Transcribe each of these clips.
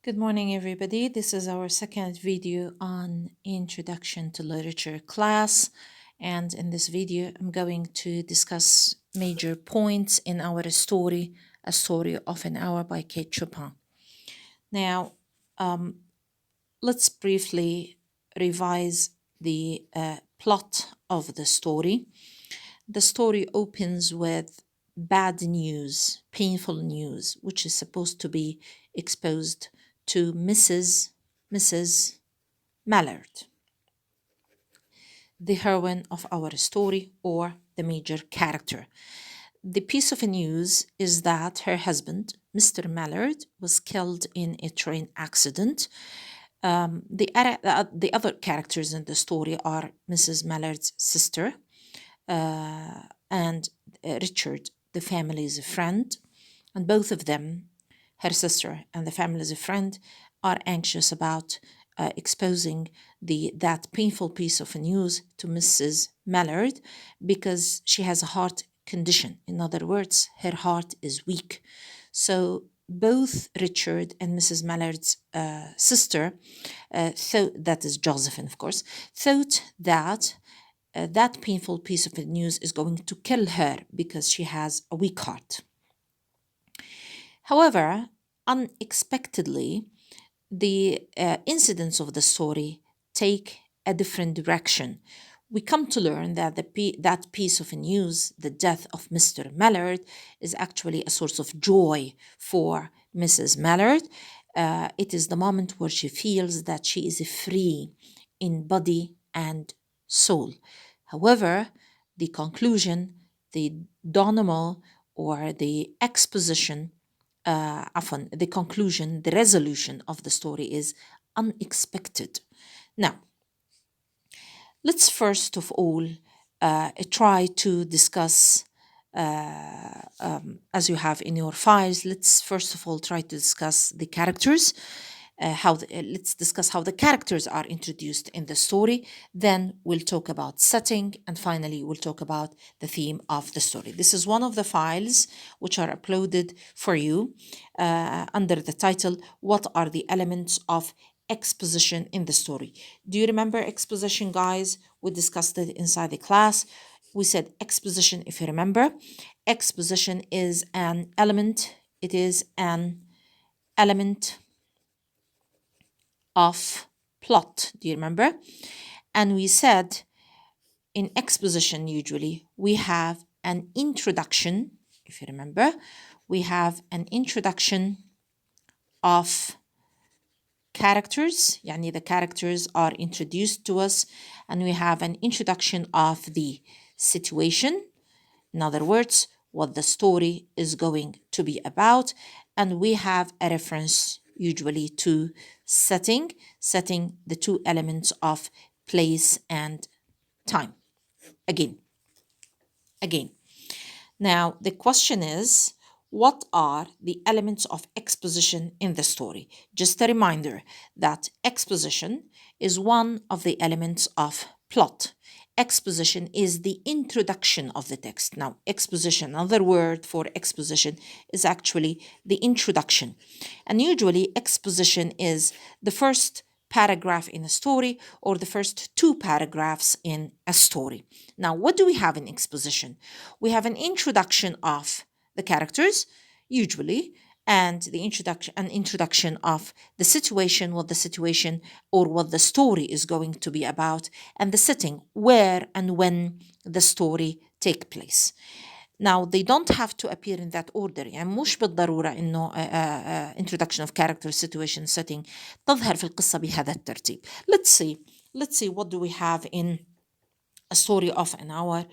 Good morning, everybody. This is our second video on Introduction to Literature class. And in this video, I'm going to discuss major points in our story, A Story of an Hour by Kate Chopin. Now, let's briefly revise the plot of the story. The story opens with bad news, painful news, which is supposed to be exposed to Mrs Mallard, the heroine of our story or the major character. The piece of news is that her husband, Mr. Mallard, was killed in a train accident. The other characters in the story are Mrs. Mallard's sister and Richard, the family's friend, and both of them, her sister and the family's friend, are anxious about exposing that painful piece of news to Mrs. Mallard because she has a heart condition. In other words, her heart is weak. So both Richard and Mrs. Mallard's sister, that is Josephine, of course, thought that that painful piece of news is going to kill her because she has a weak heart. However, unexpectedly, the incidents of the story take a different direction. We come to learn that that piece of news, the death of Mr. Mallard, is actually a source of joy for Mrs. Mallard. It is the moment where she feels that she is free in body and soul. However, the conclusion, the denouement, or the exposition, the conclusion, the resolution of the story is unexpected. Now, let's first of all try to discuss, as you have in your files, let's first of all try to discuss the characters. Let's discuss how the characters are introduced in the story. Then we'll talk about setting, and finally we'll talk about the theme of the story. This is one of the files which are uploaded for you under the title, What are the elements of exposition in the story? Do you remember exposition, guys? We discussed it inside the class. We said exposition, if you remember. Exposition is an element. It is an element of plot. Do you remember? And we said in exposition, usually we have an introduction. If you remember, we have an introduction of characters, yani the characters are introduced to us, and we have an introduction of the situation. In other words, what the story is going to be about, and we have a reference usually to setting the two elements of place and time. Again. Now, the question is, what are the elements of exposition in the story? Just a reminder that exposition is one of the elements of plot. Exposition is the introduction of the text. Now, exposition, another word for exposition, is actually the introduction. And usually, exposition is the first paragraph in a story or the first two paragraphs in a story. Now, what do we have in exposition? We have an introduction of the characters, usually, and the introduction of the situation, what the situation or what the story is going to be about, and the setting, where and when the story take place. Now, they don't have to appear in that order. يعني مش بالضرورة إنه introduction of character, situation, setting تظهر في القصة بهذا الترتيب. Let's see what do we have in A Story of an Hour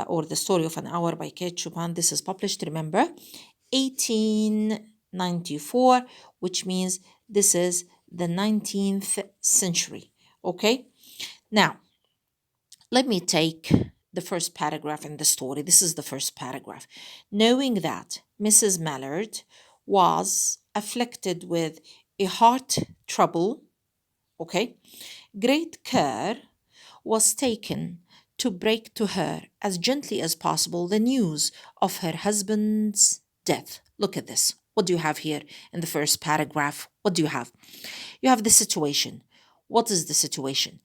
or The Story of an Hour by Kate Chopin. This is published, remember, 1894, which means this is the 19th century. Okay? Now, let me take the first paragraph in the story. This is the first paragraph. Knowing that Mrs. Mallard was afflicted with a heart trouble, okay, great care was taken to break to her as gently as possible the news of her husband's death. Look at this. What do you have here in the first paragraph? What do you have? You have the situation. What is the situation?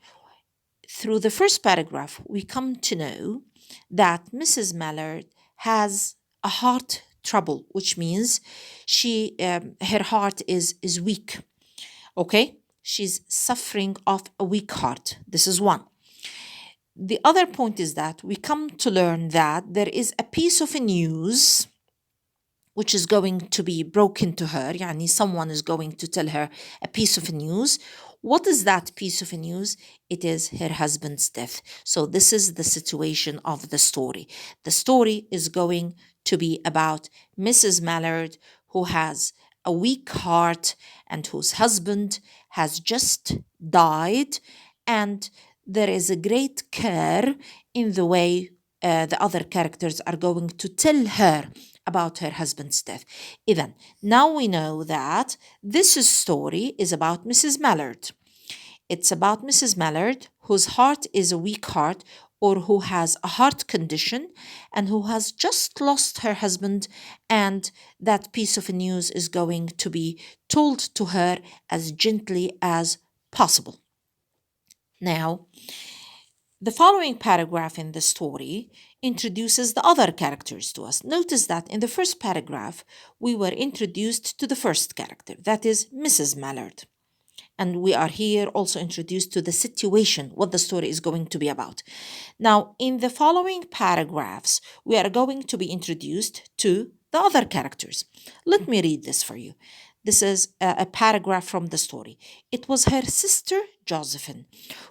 Through the first paragraph, we come to know that Mrs. Mallard has a heart trouble, which means her heart is weak. Okay, she's suffering of a weak heart. This is one. The other point is that we come to learn that there is a piece of news which is going to be broken to her. Yani someone is going to tell her a piece of news. What is that piece of news? It is her husband's death. So this is the situation of the story. The story is going to be about Mrs. Mallard, who has a weak heart and whose husband has just died, and there is a great care in the way the other characters are going to tell her about her husband's death. Even now we know that this story is about Mrs. Mallard. It's about Mrs. Mallard, whose heart is a weak heart, or who has a heart condition and who has just lost her husband, and that piece of news is going to be told to her as gently as possible. Now, the following paragraph in the story introduces the other characters to us. Notice that in the first paragraph, we were introduced to the first character, that is Mrs. Mallard. And we are here also introduced to the situation, what the story is going to be about. Now, in the following paragraphs, we are going to be introduced to the other characters. Let me read this for you. This is a paragraph from the story. It was her sister, Josephine,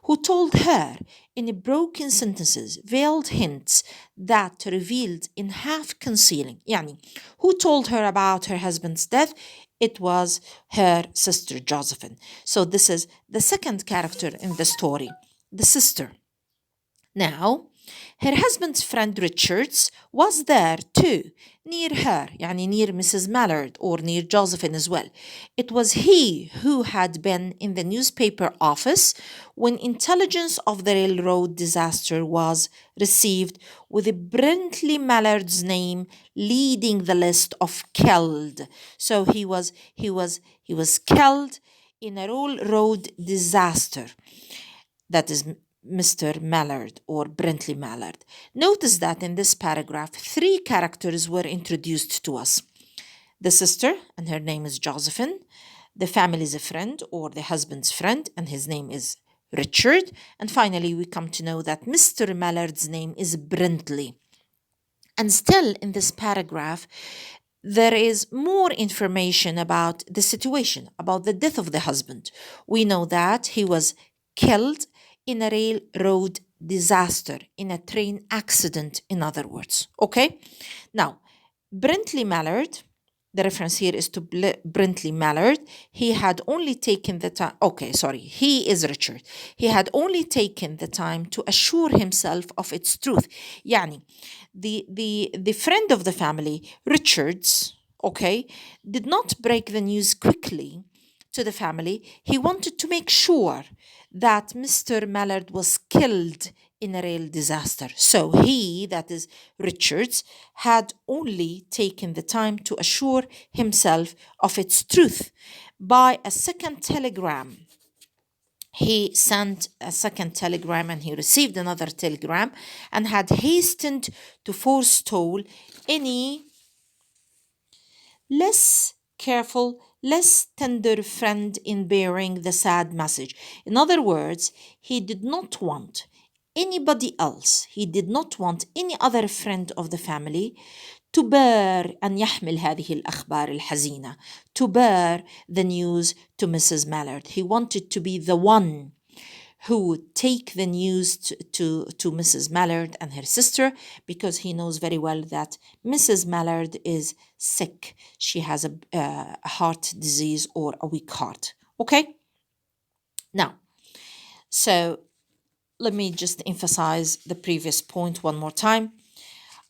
who told her in broken sentences, veiled hints that revealed in half concealing. Yani, who told her about her husband's death? It was her sister, Josephine. So this is the second character in the story, the sister. Now, her husband's friend Richards was there too, near her, yani near Mrs. Mallard or near Josephine as well. It was he who had been in the newspaper office when intelligence of the railroad disaster was received, with Brentley Mallard's name leading the list of killed. So he was killed in a railroad disaster. That is Mr. Mallard or Brentley Mallard. Notice that in this paragraph, 3 characters were introduced to us. The sister, and her name is Josephine. The family's friend or the husband's friend, and his name is Richard. And finally, we come to know that Mr. Mallard's name is Brentley. And still in this paragraph, there is more information about the situation, about the death of the husband. We know that he was killed in a railroad disaster, in a train accident, in other words. Okay? Now, Brentley Mallard, the reference here is to Brentley Mallard. He had only taken the time, he is Richard. He had only taken the time to assure himself of its truth. Yani, the friend of the family, Richards, did not break the news quickly to the family. He wanted to make sure that Mr. Mallard was killed in a rail disaster. So he, that is Richards, had only taken the time to assure himself of its truth by a second telegram. He sent a second telegram and he received another telegram and had hastened to forestall any less careful, less tender friend in bearing the sad message. In other words, he did not want anybody else, he did not want any other friend of the family to bear أن يحمل هذه الأخبار الحزينة, to bear the news to Mrs. Mallard. He wanted to be the one who would take the news to Mrs. Mallard and her sister, because he knows very well that Mrs. Mallard is sick. She has a heart disease or a weak heart. Okay? Now, so let me just emphasize the previous point one more time.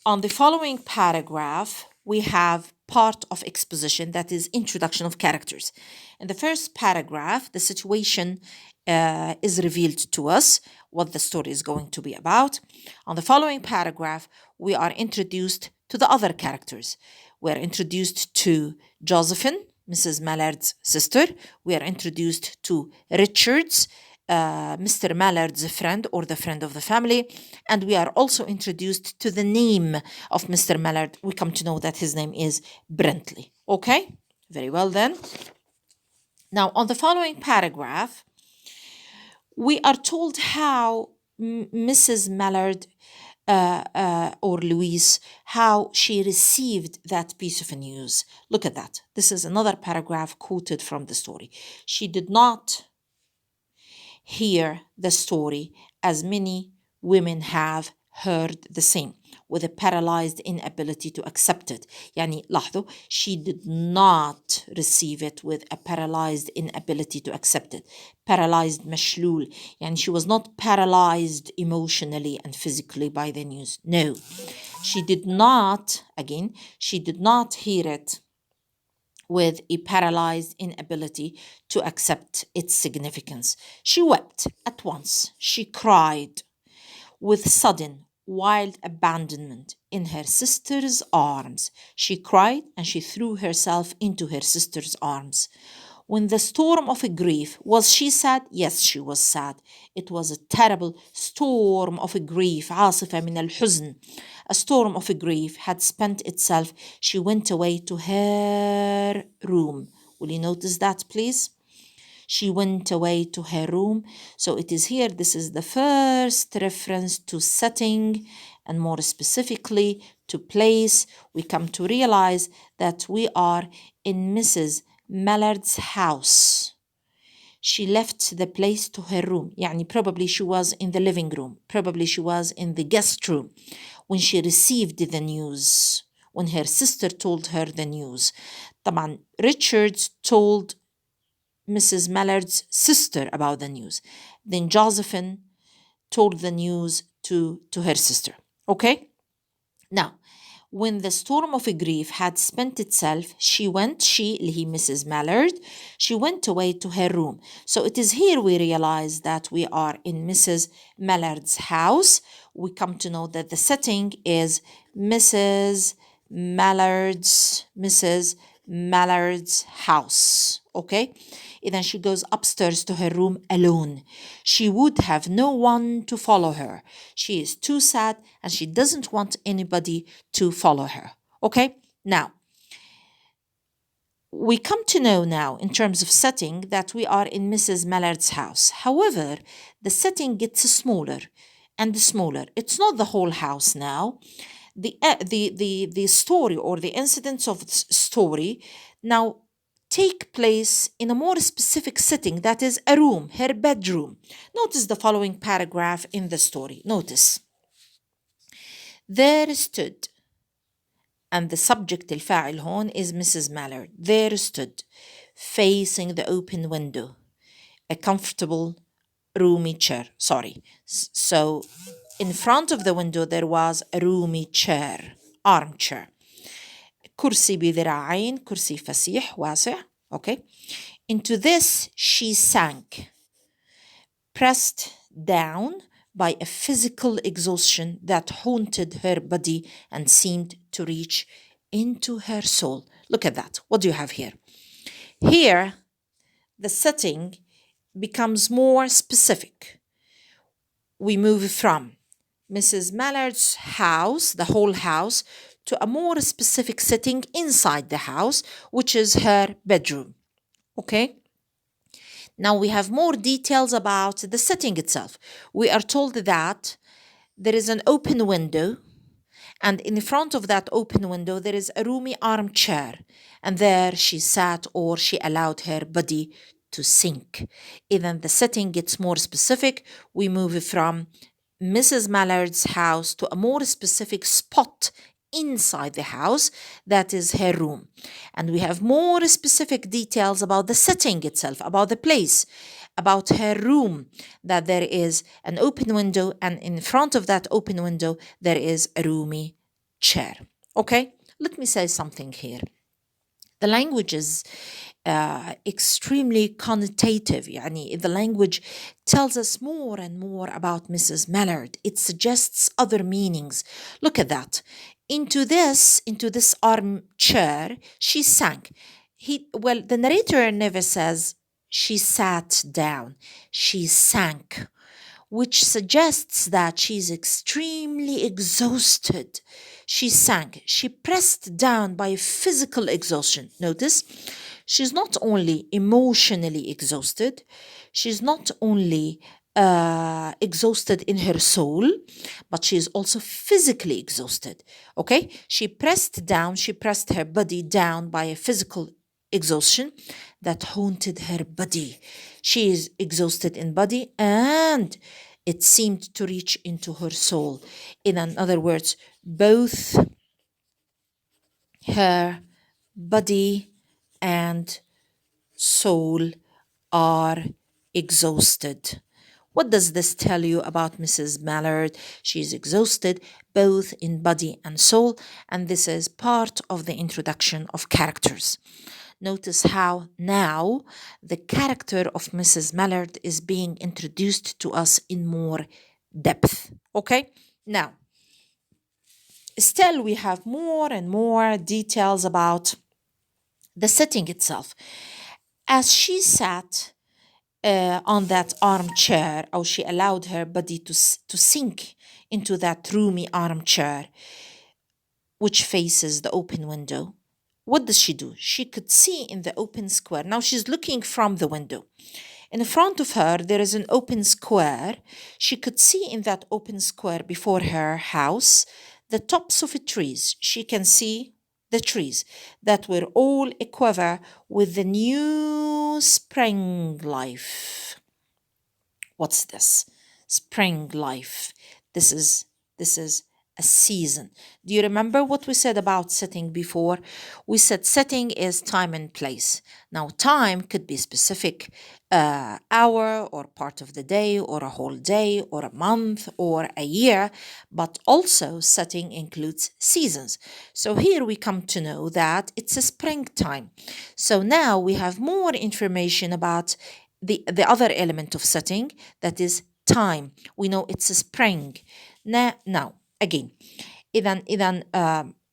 On the following paragraph, we have part of exposition, that is introduction of characters. In the first paragraph, the situation is revealed to us, what the story is going to be about. On the following paragraph, we are introduced to the other characters. We are introduced to Josephine, Mrs. Mallard's sister. We are introduced to Richard's, Mr. Mallard's friend or the friend of the family. And we are also introduced to the name of Mr. Mallard. We come to know that his name is Brentley. Okay? Very well then. Now, on the following paragraph, we are told how Mrs. Mallard or Louise, how she received that piece of news. Look at that. This is another paragraph quoted from the story. She did not hear the story as many women have heard the same, with a paralyzed inability to accept it. يعني لاحظوا, she did not receive it with a paralyzed inability to accept it. Paralyzed مشلول, يعني she was not paralyzed emotionally and physically by the news. No, she did not hear it with a paralyzed inability to accept its significance. She wept at once. She cried with sudden, wild abandonment in her sister's arms. She cried and she threw herself into her sister's arms. When the storm of grief, was she sad? Yes, she was sad. It was a terrible storm of grief. عاصفة من الحزن. A storm of grief had spent itself. She went away to her room. Will you notice that, please? She went away to her room. So it is here, this is the first reference to setting, and more specifically to place. We come to realize that we are in Mrs. Mallard's house. She left the place to her room. يعني probably she was in the living room. Probably she was in the guest room when she received the news, when her sister told her the news. طبعا Richard told Mrs. Mallard's sister about the news. Then Josephine told the news to her sister. Okay? Now, when the storm of grief had spent itself, Mrs. Mallard, she went away to her room. So it is here we realize that we are in Mrs. Mallard's house. We come to know that the setting is Mrs. Mallard's house. Okay? And then she goes upstairs to her room alone. She would have no one to follow her. She is too sad and she doesn't want anybody to follow her. Okay? Now, we come to know now in terms of setting that we are in Mrs. Mallard's house. However, the setting gets smaller and smaller. It's not the whole house now. The story or the incidents of the story now take place in a more specific setting, that is a room, her bedroom. Notice the following paragraph in the story. Notice. There stood, and the subject الفاعل هون is Mrs. Mallard. There stood, facing the open window, a comfortable, roomy chair. So in front of the window there was a roomy chair, armchair. كرسي بذراعين, كرسي فسيح واسع. Okay. Into this she sank, pressed down by a physical exhaustion that haunted her body and seemed to reach into her soul. Look at that. What do you have here? Here, the setting becomes more specific. We move from Mrs. Mallard's house, the whole house, to a more specific setting inside the house, which is her bedroom. Okay? Now we have more details about the setting itself. We are told that there is an open window, and in front of that open window there is a roomy armchair, and there she sat, or she allowed her body to sink. Even the setting gets more specific. We move from Mrs. Mallard's house to a more specific spot inside the house, that is her room. And we have more specific details about the setting itself, about the place, about her room, that there is an open window, and in front of that open window there is a roomy chair. Okay, let me say something here. The language is extremely connotative. The language tells us more and more about Mrs. Mallard. It suggests other meanings. Look at that. Into this armchair, she sank. The narrator never says she sat down. She sank, which suggests that she's extremely exhausted. She sank. She pressed down by physical exhaustion. Notice, she's not only emotionally exhausted, she's not only exhausted in her soul, but she is also physically exhausted. Okay? She pressed her body down by a physical exhaustion that haunted her body. She is exhausted in body and it seemed to reach into her soul. In other words, both her body and soul are exhausted. What does this tell you about Mrs. Mallard? She's exhausted both in body and soul, and this is part of the introduction of characters. Notice how now the character of Mrs. Mallard is being introduced to us in more depth. Okay? Now, still we have more and more details about the setting itself. As she sat on that armchair, or she allowed her body to sink into that roomy armchair, which faces the open window, what does she do? She could see in the open square. Now she's looking from the window. In front of her, there is an open square. She could see in that open square before her house the tops of trees. She can see the trees that were all aquiver with the new spring life. What's this? Spring life. This is a season. Do you remember what we said about setting before? We said setting is time and place. Now, time could be specific hour or part of the day or a whole day or a month or a year, but also setting includes seasons. So here we come to know that it's a springtime. So now we have more information about the other element of setting, that is time. We know it's a spring. Now again,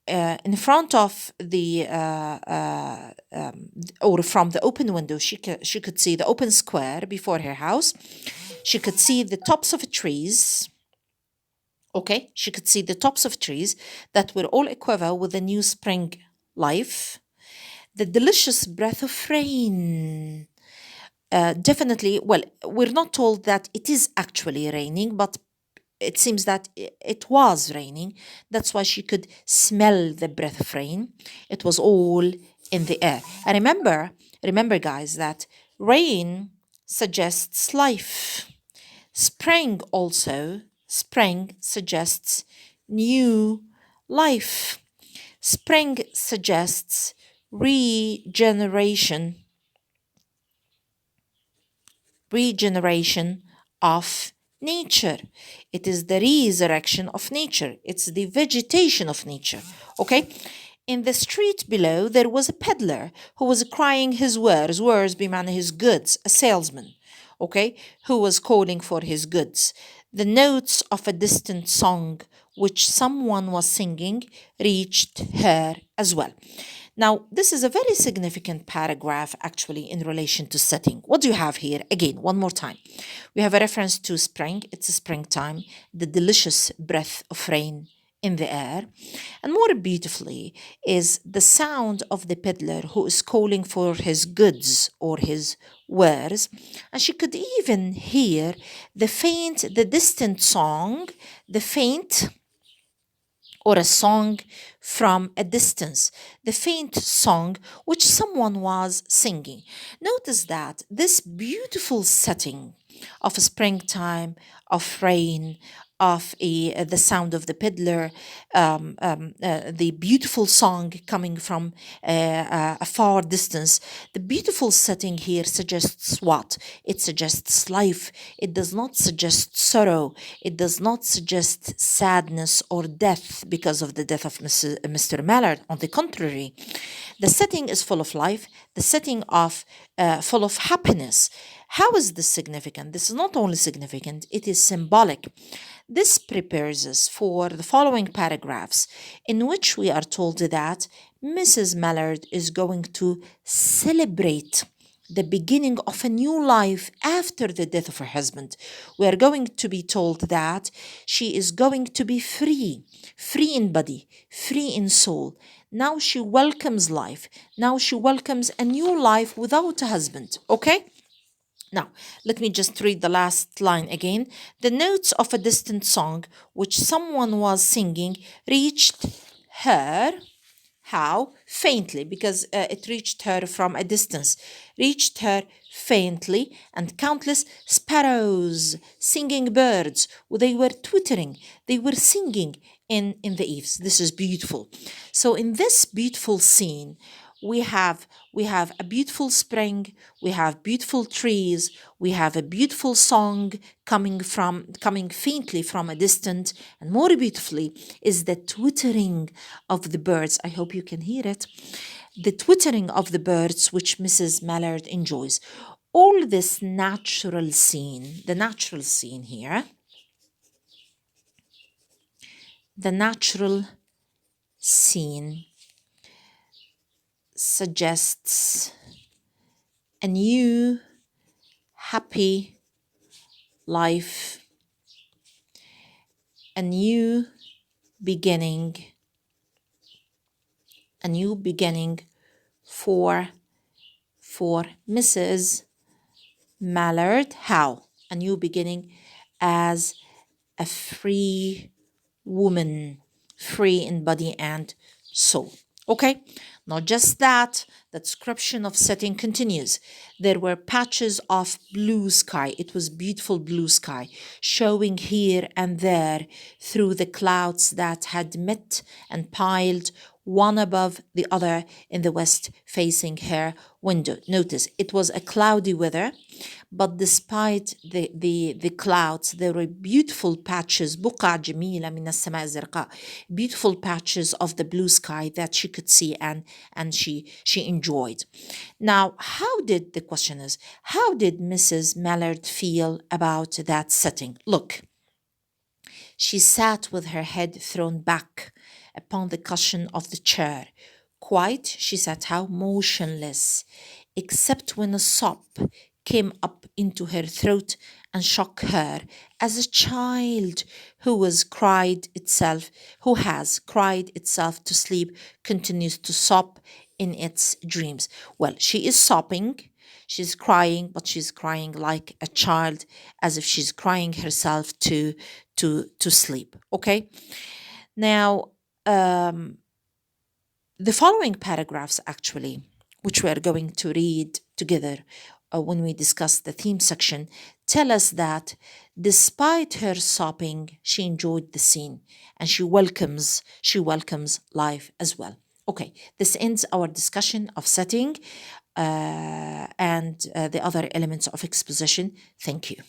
in front of the or from the open window, she could see the open square before her house. She could see the tops of trees. Okay, she could see the tops of trees that were all aquiver with the new spring life. The delicious breath of rain. Definitely, well, we're not told that it is actually raining, but it seems that it was raining. That's why she could smell the breath of rain. It was all in the air. And remember guys, that rain suggests life. Spring suggests new life. Spring suggests regeneration of nature. It is the resurrection of nature. It's the vegetation of nature. Okay? In the street below, there was a peddler who was crying his wares bimana his goods, a salesman, okay, who was calling for his goods. The notes of a distant song which someone was singing reached her as well. Now, this is a very significant paragraph actually in relation to setting. What do you have here? Again, one more time. We have a reference to spring. It's a springtime, the delicious breath of rain in the air. And more beautifully is the sound of the peddler who is calling for his goods or his wares. And she could even hear the distant song, the faint or a song from a distance, the faint song which someone was singing. Notice that this beautiful setting of a springtime, of rain, of the sound of the peddler, the beautiful song coming from a far distance. The beautiful setting here suggests what? It suggests life. It does not suggest sorrow. It does not suggest sadness or death because of the death of Mr. Mallard. On the contrary, the setting is full of life. The setting of full of happiness. How is this significant? This is not only significant, it is symbolic. This prepares us for the following paragraphs, in which we are told that Mrs. Mallard is going to celebrate the beginning of a new life after the death of her husband. We are going to be told that she is going to be free, free in body, free in soul. Now she welcomes life. Now she welcomes a new life without a husband. Okay? Now, let me just read the last line again. The notes of a distant song which someone was singing reached her. How? Faintly, because it reached her from a distance. Reached her faintly, and countless sparrows, singing birds, they were twittering, they were singing in the eaves. This is beautiful. So in this beautiful scene, we have a beautiful spring, we have beautiful trees, we have a beautiful song coming faintly from a distance, and more beautifully is the twittering of the birds. I hope you can hear it. The twittering of the birds which Mrs. Mallard enjoys. All this natural scene, the natural scene here, the natural scene suggests a new, happy life, a new beginning, for Mrs. Mallard. How? A new beginning as a free woman, free in body and soul. Okay, not just that, the description of setting continues. There were patches of blue sky. It was beautiful blue sky showing here and there through the clouds that had met and piled one above the other in the west facing her window. Notice it was a cloudy weather, but despite the clouds, there were beautiful patches, بقع جميلة من السماء الزرقاء, beautiful patches of the blue sky that she could see and she enjoyed. Now, how did Mrs. Mallard feel about that setting? Look, she sat with her head thrown back upon the cushion of the chair. Quite, she sat how motionless, except when a sob came up into her throat and shook her, as a child who has cried itself to sleep continues to sob in its dreams. Well, she is sobbing, she's crying, but she's crying like a child, as if she's crying herself to sleep. Okay? Now, the following paragraphs, actually, which we are going to read together when we discuss the theme section, tell us that despite her sobbing, she enjoyed the scene and she welcomes life as well. Okay, this ends our discussion of setting and the other elements of exposition. Thank you.